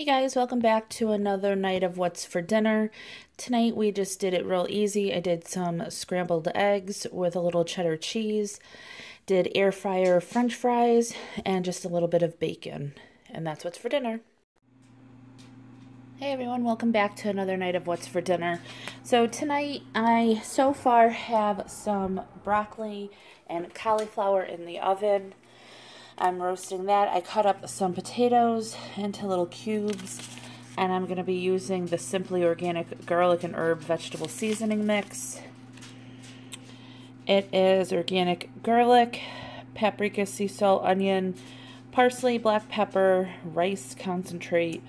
Guys, welcome back to another night of What's for Dinner. Tonight we just did it real easy. I did some scrambled eggs with a little cheddar cheese, did air fryer french fries, and just a little bit of bacon. And that's what's for dinner. Hey everyone, welcome back to another night of What's for Dinner. So tonight I so far have some broccoli and cauliflower in the oven. I'm roasting that. I cut up some potatoes into little cubes, and I'm going to be using the Simply Organic Garlic and Herb Vegetable Seasoning Mix. It is organic garlic, paprika, sea salt, onion, parsley, black pepper, rice concentrate,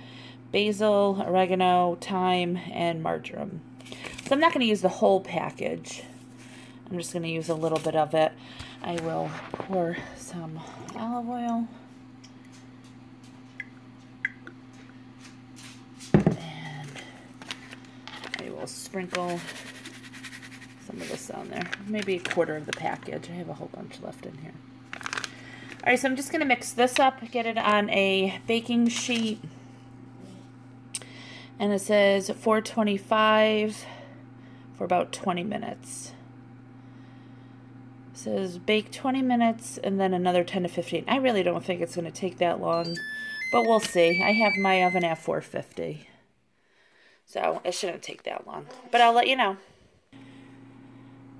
basil, oregano, thyme, and marjoram. So I'm not going to use the whole package. I'm just going to use a little bit of it. I will pour some olive oil. And I will sprinkle some of this on there. Maybe a quarter of the package. I have a whole bunch left in here. Alright, so I'm just going to mix this up, get it on a baking sheet. And it says 425 for about 20 minutes. It says bake 20 minutes and then another 10 to 15. I really don't think it's going to take that long, but we'll see. I have my oven at 450. So it shouldn't take that long, but I'll let you know.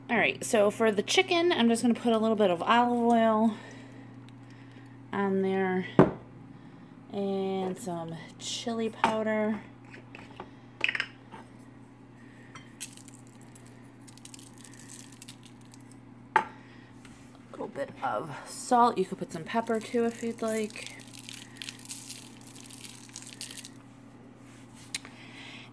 Alright, so for the chicken, I'm just going to put a little bit of olive oil on there and some chili powder. Bit of salt. You could put some pepper too if you'd like.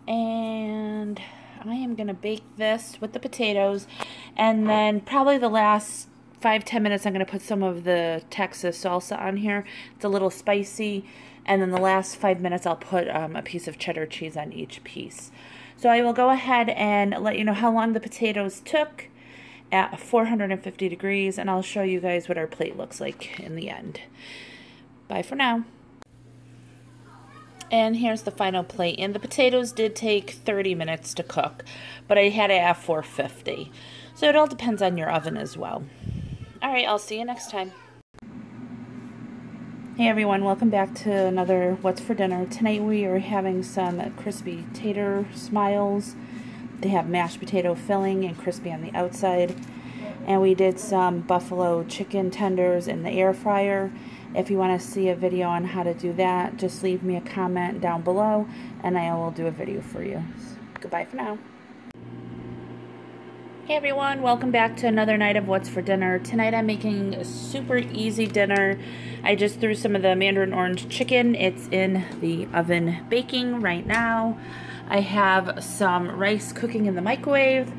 And I am going to bake this with the potatoes, and then probably the last 5-10 minutes I'm going to put some of the Texas salsa on here. It's a little spicy, and then the last 5 minutes I'll put a piece of cheddar cheese on each piece. So I will go ahead and let you know how long the potatoes took at 450 degrees, and I'll show you guys what our plate looks like in the end. Bye for now. And here's the final plate. And the potatoes did take 30 minutes to cook, but I had it at 450. So it all depends on your oven as well. Alright, I'll see you next time. Hey everyone, welcome back to another What's for Dinner. Tonight we are having some crispy tater smiles. They have mashed potato filling and crispy on the outside. And we did some buffalo chicken tenders in the air fryer. If you want to see a video on how to do that, just leave me a comment down below and I will do a video for you. Goodbye for now. Hey everyone, welcome back to another night of What's for Dinner. Tonight I'm making a super easy dinner. I just threw some of the mandarin orange chicken. It's in the oven baking right now. I have some rice cooking in the microwave.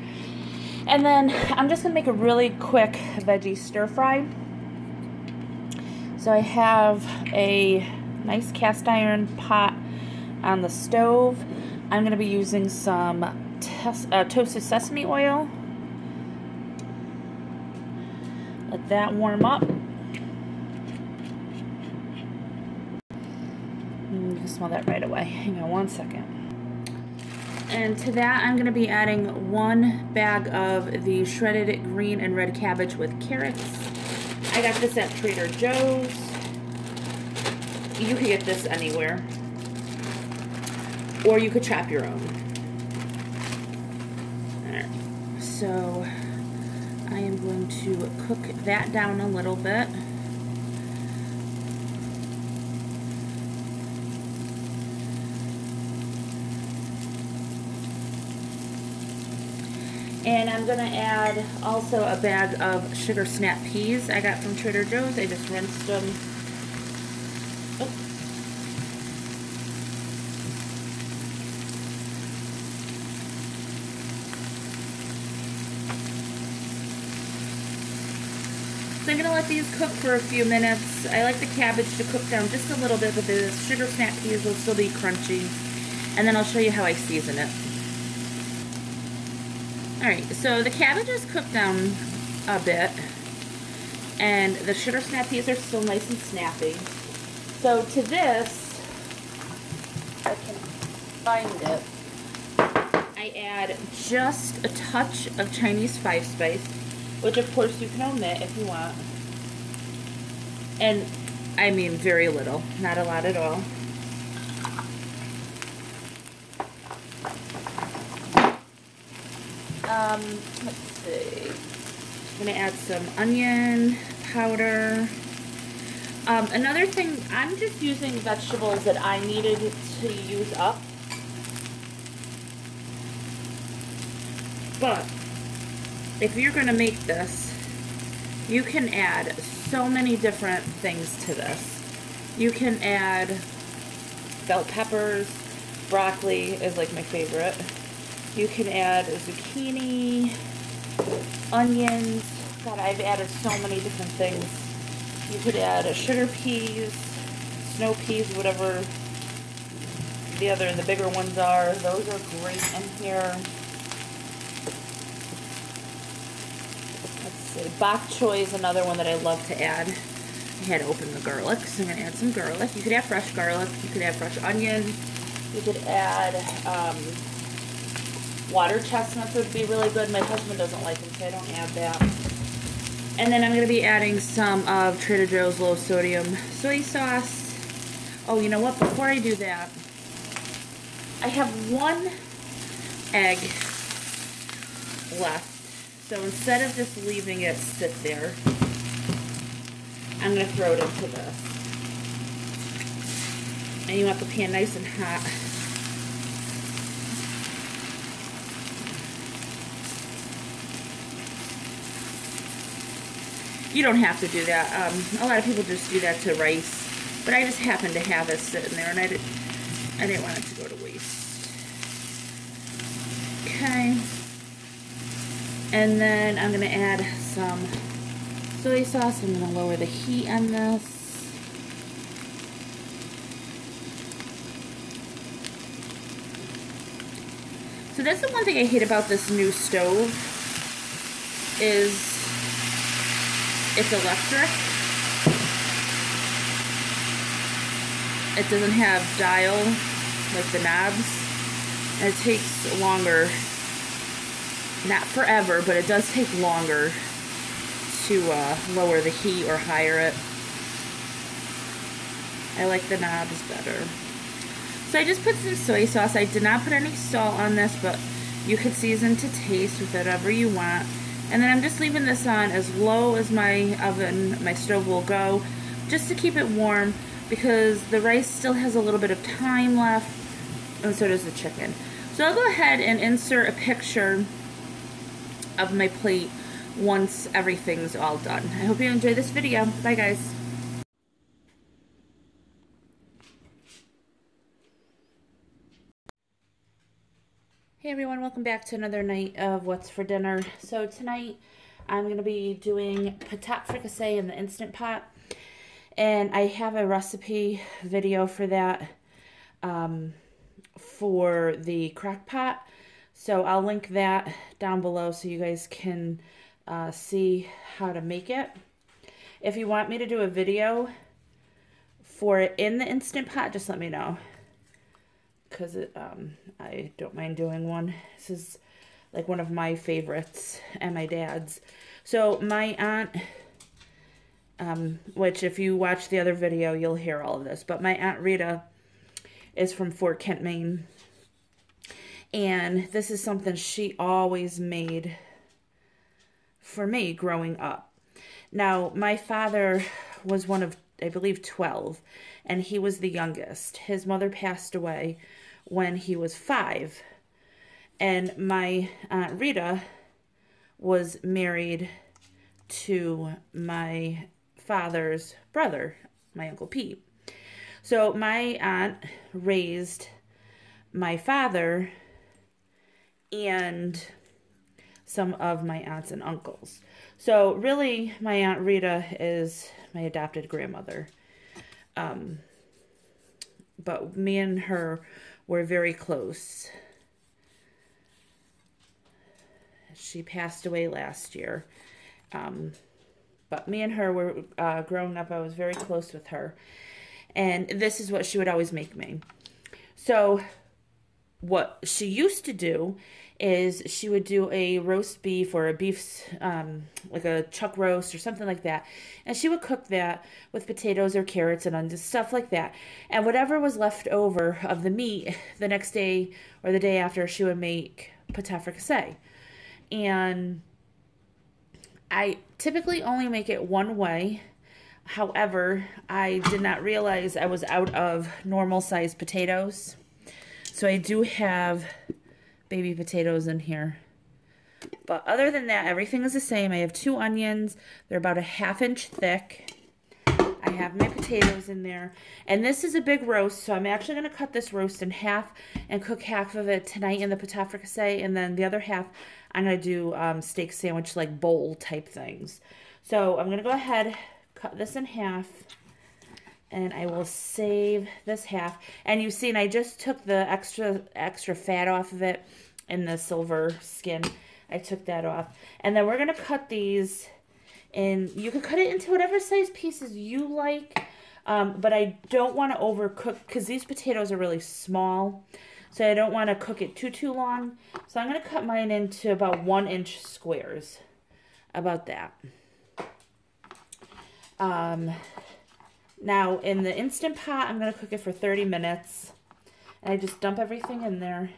And then I'm just going to make a really quick veggie stir fry. So I have a nice cast iron pot on the stove. I'm going to be using some toasted sesame oil. Let that warm up. You can smell that right away. Hang on one second. And to that, I'm going to be adding 1 bag of the shredded green and red cabbage with carrots. I got this at Trader Joe's. You could get this anywhere. Or you could chop your own. Alright, so I am going to cook that down a little bit. And I'm going to add also a bag of sugar snap peas I got from Trader Joe's. I just rinsed them. Oh. So I'm going to let these cook for a few minutes. I like the cabbage to cook down just a little bit, but the sugar snap peas will still be crunchy. And then I'll show you how I season it. Alright, so the cabbage is cooked down a bit, and the sugar snap peas are still nice and snappy. So to this, I can find it, I add just a touch of Chinese 5-spice, which of course you can omit if you want. And I mean very little, not a lot at all. Let's see. I'm gonna add some onion powder. Another thing, I'm just using vegetables that I needed to use up. But if you're gonna make this, you can add so many different things to this. You can add bell peppers, broccoli is like my favorite. You can add zucchini, onions. God, I've added so many different things. You could add sugar peas, snow peas, whatever the bigger ones are. Those are great in here. Let's see. Bok choy is another one that I love to add. I had to open the garlic, so I'm going to add some garlic. You could add fresh garlic. You could add fresh onion. You could add water chestnuts would be really good. My husband doesn't like them, so I don't add that. And then I'm going to be adding some of Trader Joe's low sodium soy sauce. Oh, you know what? Before I do that, I have one egg left. So instead of just leaving it sit there, I'm going to throw it into this. And you want the pan nice and hot. You don't have to do that. A lot of people just do that to rice. But I just happened to have it sitting there, and I didn't want it to go to waste. Okay. And then I'm going to add some soy sauce. I'm going to lower the heat on this. So that's the one thing I hate about this new stove is it's electric. It doesn't have dial like the knobs. And it takes longer, not forever, but it does take longer to lower the heat or higher it. I like the knobs better. So I just put some soy sauce. I did not put any salt on this, but you could season to taste with whatever you want. And then I'm just leaving this on as low as my stove will go, just to keep it warm, because the rice still has a little bit of time left, and so does the chicken. So I'll go ahead and insert a picture of my plate once everything's all done. I hope you enjoyed this video. Bye, guys. Hey everyone, welcome back to another night of What's for Dinner. So tonight I'm going to be doing patat fricassee in the Instant Pot. And I have a recipe video for that for the crock pot. So I'll link that down below so you guys can see how to make it. If you want me to do a video for it in the Instant Pot, just let me know. Because I don't mind doing one. This is like one of my favorites and my dad's. So my aunt, which if you watch the other video, you'll hear all of this. But my Aunt Rita is from Fort Kent, Maine. And this is something she always made for me growing up. Now, my father was one of, I believe, 12, and he was the youngest. His mother passed away when he was 5, and my Aunt Rita was married to my father's brother, my Uncle Pete. So my aunt raised my father and some of my aunts and uncles. So really, my Aunt Rita is my adopted grandmother. But me and her were very close. She passed away last year. But me and her were, growing up, I was very close with her. And this is what she would always make me. So what she used to do is she would do a roast beef or a beef, like a chuck roast or something like that. And she would cook that with potatoes or carrots and onions, stuff like that. And whatever was left over of the meat, the next day or the day after, she would make pâté fricassé. And I typically only make it one way. However, I did not realize I was out of normal sized potatoes. So I do have baby potatoes in here. But other than that, everything is the same. I have 2 onions. They're about a 1/2 inch thick. I have my potatoes in there. And this is a big roast, so I'm actually going to cut this roast in half and cook half of it tonight in the pâté fricassé. And then the other half, I'm going to do steak sandwich, like bowl type things. So I'm going to go ahead, cut this in half. And I will save this half. And you've seen I just took the extra fat off of it in the silver skin. I took that off. And then we're going to cut these in. You can cut it into whatever size pieces you like. But I don't want to overcook because these potatoes are really small. So I don't want to cook it too long. So I'm going to cut mine into about 1-inch squares. About that. Now, in the Instant Pot, I'm going to cook it for 30 minutes. And I just dump everything in there.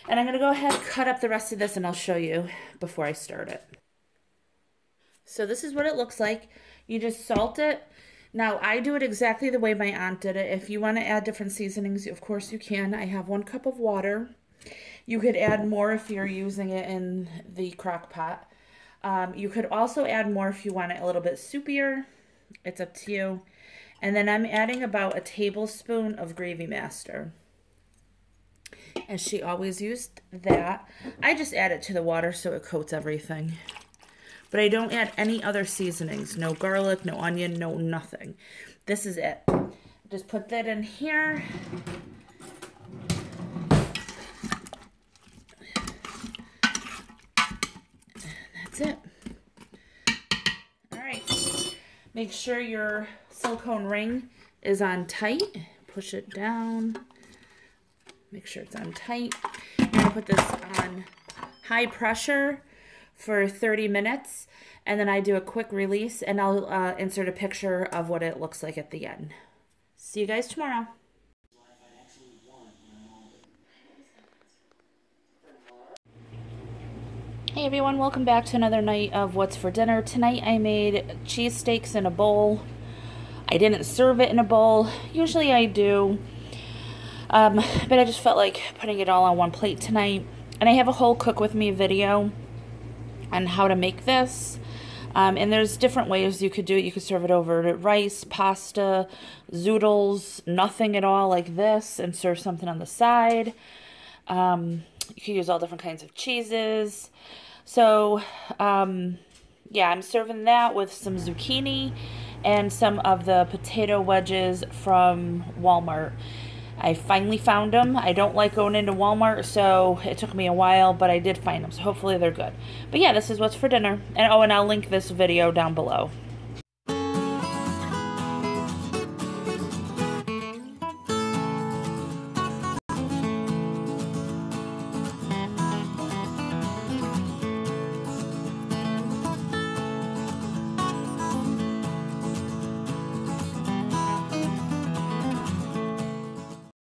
And I'm going to go ahead and cut up the rest of this, and I'll show you before I start it. So this is what it looks like. You just salt it. Now, I do it exactly the way my aunt did it. If you want to add different seasonings, of course you can. I have 1 cup of water. You could add more if you're using it in the crock pot. You could also add more if you want it a little bit soupier. It's up to you. And then I'm adding about a tablespoon of Gravy Master. And she always used that. I just add it to the water so it coats everything. But I don't add any other seasonings. No garlic, no onion, no nothing. This is it. Just put that in here. And that's it. All right. Make sure your silicone ring is on tight. Push it down. Make sure it's on tight. I'm going to put this on high pressure for 30 minutes. And then I do a quick release. And I'll insert a picture of what it looks like at the end. See you guys tomorrow. Hey everyone, welcome back to another night of What's for Dinner. Tonight I made cheese steaks in a bowl. I didn't serve it in a bowl. Usually I do. But I just felt like putting it all on one plate tonight. And I have a whole cook with me video on how to make this. And there's different ways you could do it. You could serve it over rice, pasta, zoodles, nothing at all like this, and serve something on the side. You could use all different kinds of cheeses. So, yeah, I'm serving that with some zucchini and some of the potato wedges from Walmart. I finally found them. I don't like going into Walmart, so it took me a while, but I did find them, so hopefully they're good. But yeah, this is What's for Dinner. And oh, and I'll link this video down below.